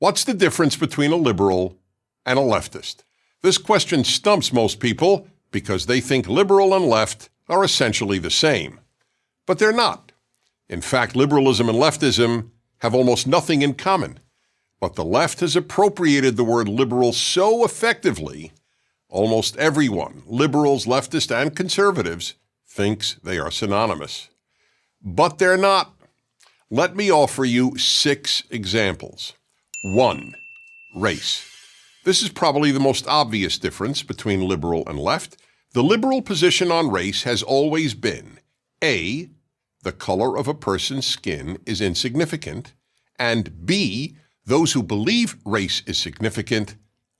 What's the difference between a liberal and a leftist? This question stumps most people because they think liberal and left are essentially the same. But they're not. In fact, liberalism and leftism have almost nothing in common. But the left has appropriated the word liberal so effectively, almost everyone, liberals, leftists, and conservatives, thinks they are synonymous. But they're not. Let me offer you 6 examples. 1. Race. This is probably the most obvious difference between liberal and left. The liberal position on race has always been A, the color of a person's skin is insignificant, and B, those who believe race is significant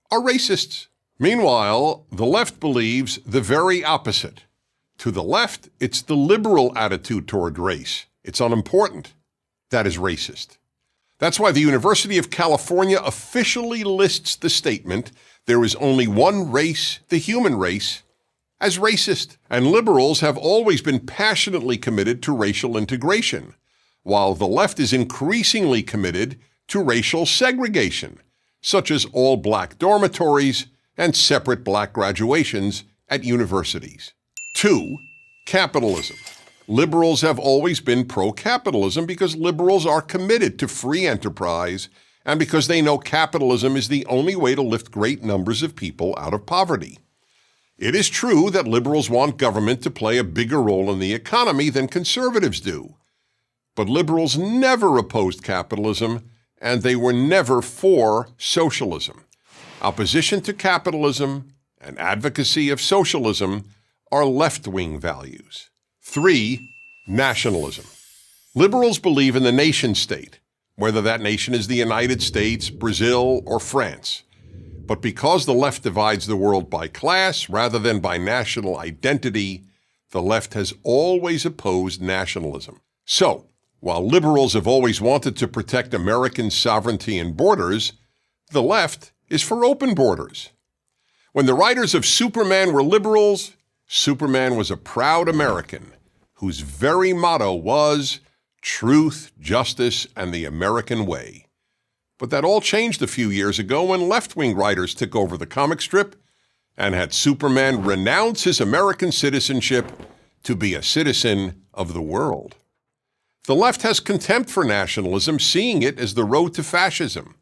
are racists. Meanwhile, the left believes the very opposite. To the left, it's the liberal attitude toward race. It's unimportant. That is racist. That's why the University of California officially lists the statement, "There is only one race, the human race," as racist. And liberals have always been passionately committed to racial integration, while the left is increasingly committed to racial segregation, such as all black dormitories and separate black graduations at universities. 2. Capitalism. Liberals have always been pro-capitalism because liberals are committed to free enterprise and because they know capitalism is the only way to lift great numbers of people out of poverty. It is true that liberals want government to play a bigger role in the economy than conservatives do. But liberals never opposed capitalism, and they were never for socialism. Opposition to capitalism and advocacy of socialism are left-wing values. 3. Nationalism. Liberals believe in the nation-state, whether that nation is the United States, Brazil, or France. But because the left divides the world by class rather than by national identity, the left has always opposed nationalism. So, while liberals have always wanted to protect American sovereignty and borders, the left is for open borders. When the writers of Superman were liberals, Superman was a proud American whose very motto was truth, justice, and the American way. But that all changed a few years ago when left-wing writers took over the comic strip and had Superman renounce his American citizenship to be a citizen of the world. The left has contempt for nationalism, seeing it as the road to fascism.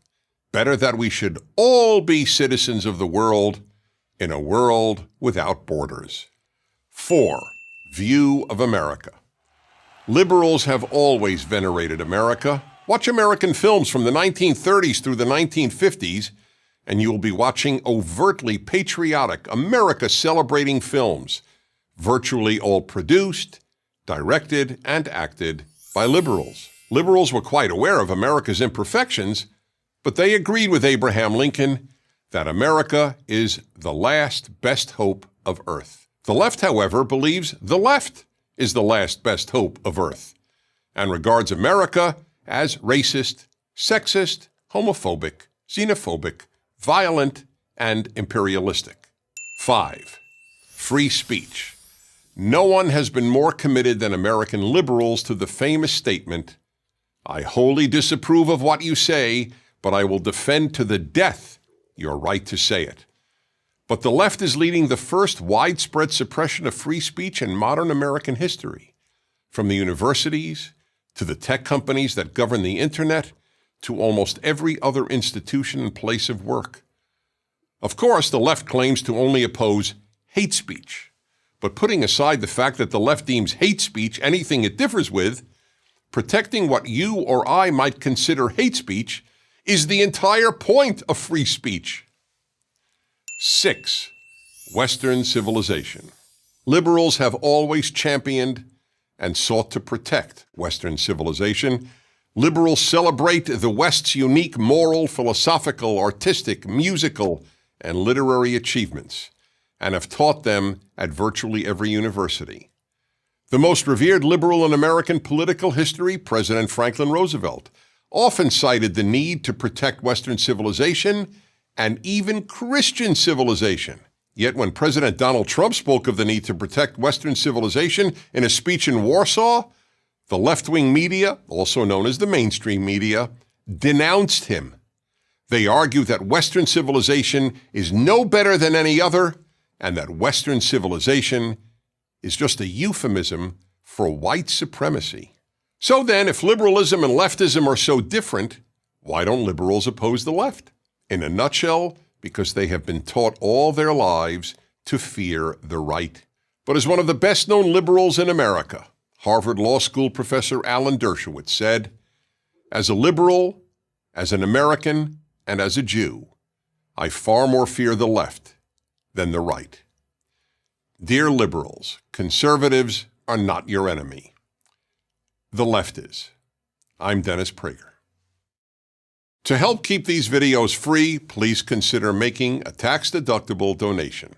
Better that we should all be citizens of the world in a world without borders. 4. View of America. Liberals have always venerated America. Watch American films from the 1930s through the 1950s, and you will be watching overtly patriotic, America-celebrating films, virtually all produced, directed, and acted by liberals. Liberals were quite aware of America's imperfections, but they agreed with Abraham Lincoln that America is the last best hope of Earth. The left, however, believes the left is the last best hope of Earth and regards America as racist, sexist, homophobic, xenophobic, violent, and imperialistic. 5. Free speech. No one has been more committed than American liberals to the famous statement, "I wholly disapprove of what you say, but I will defend to the death your right to say it." But the left is leading the first widespread suppression of free speech in modern American history, from the universities to the tech companies that govern the internet to almost every other institution and place of work. Of course, the left claims to only oppose hate speech, but putting aside the fact that the left deems hate speech anything it differs with, protecting what you or I might consider hate speech is the entire point of free speech. 6. Western civilization. Liberals have always championed and sought to protect Western civilization. Liberals celebrate the West's unique moral, philosophical, artistic, musical, and literary achievements, and have taught them at virtually every university. The most revered liberal in American political history, President Franklin Roosevelt, often cited the need to protect Western civilization and even Christian civilization. Yet when President Donald Trump spoke of the need to protect Western civilization in a speech in Warsaw, the left-wing media, also known as the mainstream media, denounced him. They argue that Western civilization is no better than any other, and that Western civilization is just a euphemism for white supremacy. So then, if liberalism and leftism are so different, why don't liberals oppose the left? In a nutshell, because they have been taught all their lives to fear the right. But as one of the best-known liberals in America, Harvard Law School professor Alan Dershowitz said, "As a liberal, as an American, and as a Jew, I far more fear the left than the right." Dear liberals, conservatives are not your enemy. The left is. I'm Dennis Prager. To help keep these videos free, please consider making a tax-deductible donation.